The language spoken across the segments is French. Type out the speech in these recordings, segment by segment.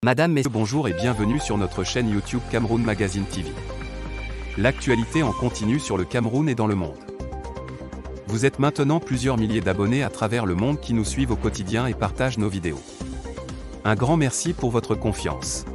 Madame, messieurs, bonjour et bienvenue sur notre chaîne YouTube Cameroun Magazine TV. L'actualité en continu sur le Cameroun et dans le monde. Vous êtes maintenant plusieurs milliers d'abonnés à travers le monde qui nous suivent au quotidien et partagent nos vidéos. Un grand merci pour votre confiance.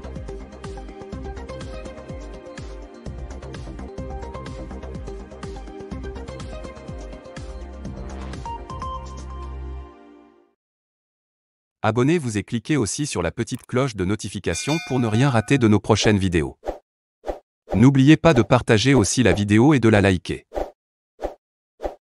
Abonnez-vous et cliquez aussi sur la petite cloche de notification pour ne rien rater de nos prochaines vidéos. N'oubliez pas de partager aussi la vidéo et de la liker.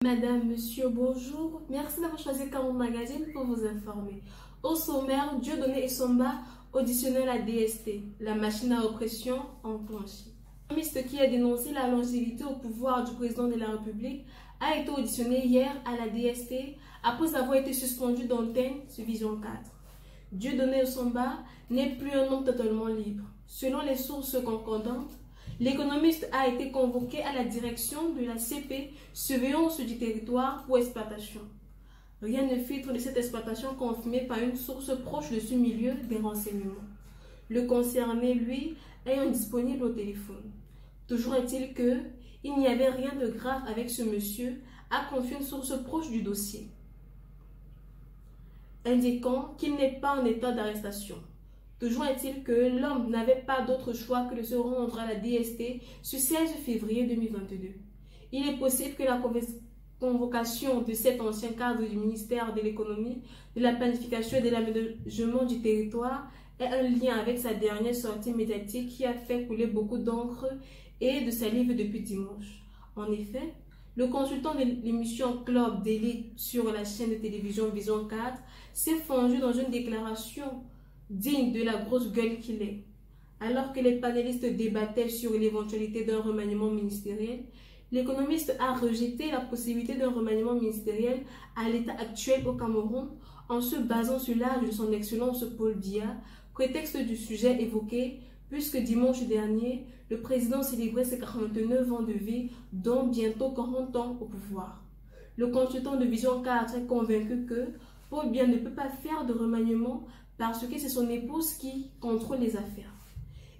Madame, monsieur, bonjour. Merci d'avoir choisi Cameroun Magazine pour vous informer. Au sommaire, Dieudonné Essomba auditionnait la DST, la machine à oppression enclenchée. L'économiste qui a dénoncé la longévité au pouvoir du président de la République a été auditionné hier à la DST après avoir été suspendu d'antenne sur Vision 4. Dieudonné Essomba n'est plus un homme totalement libre. Selon les sources concordantes, l'économiste a été convoqué à la direction de la CP, surveillance du territoire pour exploitation. Rien ne filtre de cette exploitation confirmée par une source proche de ce milieu des renseignements. Le concerné, lui, est indisponible au téléphone. Toujours est-il qu'il n'y avait rien de grave avec ce monsieur, a confié une source proche du dossier, indiquant qu'il n'est pas en état d'arrestation. Toujours est-il que l'homme n'avait pas d'autre choix que de se rendre à la DST ce 16 février 2022. Il est possible que la convocation de cet ancien cadre du ministère de l'économie, de la planification et de l'aménagement du territoire ait un lien avec sa dernière sortie médiatique qui a fait couler beaucoup d'encre et de salive depuis dimanche. En effet, le consultant de l'émission Club d'élite sur la chaîne de télévision Vision 4 s'est fendu dans une déclaration digne de la grosse gueule qu'il est. Alors que les panélistes débattaient sur l'éventualité d'un remaniement ministériel, l'économiste a rejeté la possibilité d'un remaniement ministériel à l'état actuel au Cameroun en se basant sur l'âge de son excellence Paul Biya, prétexte du sujet évoqué, puisque dimanche dernier, le président célébrait ses 49 ans de vie, dont bientôt 40 ans au pouvoir. Le consultant de Vision 4 est convaincu que Paul Biya ne peut pas faire de remaniement parce que c'est son épouse qui contrôle les affaires.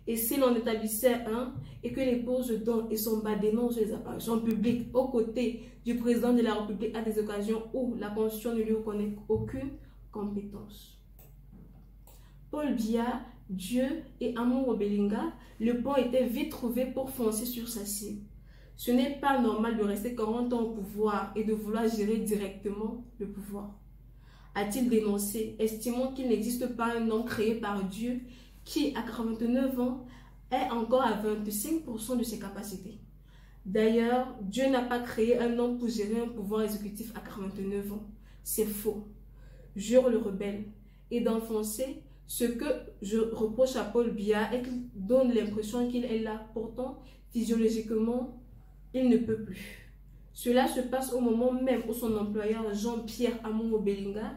Et s'il en établissait un et que l'épouse dont Essomba dénonce les apparitions publiques aux côtés du président de la République à des occasions où la Constitution ne lui reconnaît aucune compétence. Paul Biya, Dieu et Amour Obelinga, le pont était vite trouvé pour foncer sur sa cible. Ce n'est pas normal de rester 40 ans au pouvoir et de vouloir gérer directement le pouvoir, a-t-il dénoncé, estimant qu'il n'existe pas un homme créé par Dieu qui, à 49 ans, est encore à 25% de ses capacités. D'ailleurs, Dieu n'a pas créé un homme pour gérer un pouvoir exécutif à 49 ans. C'est faux, jure le rebelle. Et d'enfoncer, ce que je reproche à Paul Biya est qu'il donne l'impression qu'il est là. Pourtant, physiologiquement, il ne peut plus. Cela se passe au moment même où son employeur Jean-Pierre Amour Obelinga,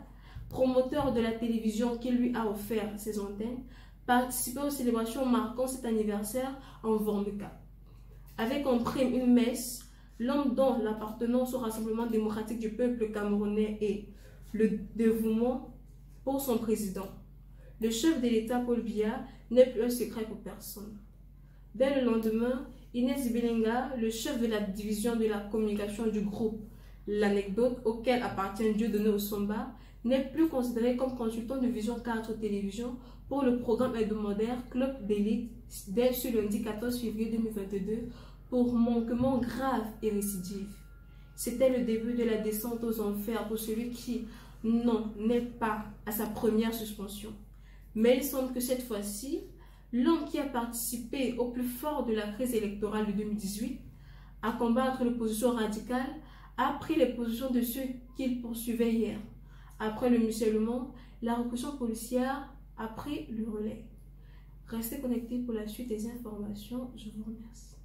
promoteur de la télévision qui lui a offert ses antennes, participait aux célébrations marquant cet anniversaire en Vormeka. Avec en prime une messe, l'homme dont l'appartenance au Rassemblement démocratique du peuple camerounais et le dévouement pour son président. Le chef de l'État Paul Biya n'est plus un secret pour personne. Dès le lendemain, Inès Belinga, le chef de la division de la communication du groupe L'Anecdote, auquel appartient Dieudonné Essomba, n'est plus considéré comme consultant de Vision 4 Télévision pour le programme hebdomadaire Club d'élite dès ce lundi 14 février 2022 pour manquement grave et récidive. C'était le début de la descente aux enfers pour celui qui n'en est pas à sa première suspension. Mais il semble que cette fois-ci, l'homme qui a participé au plus fort de la crise électorale de 2018 à combattre l'opposition radicale a pris les positions de ceux qu'il poursuivait hier. Après le musulman, la répression policière a pris le relais. Restez connectés pour la suite des informations. Je vous remercie.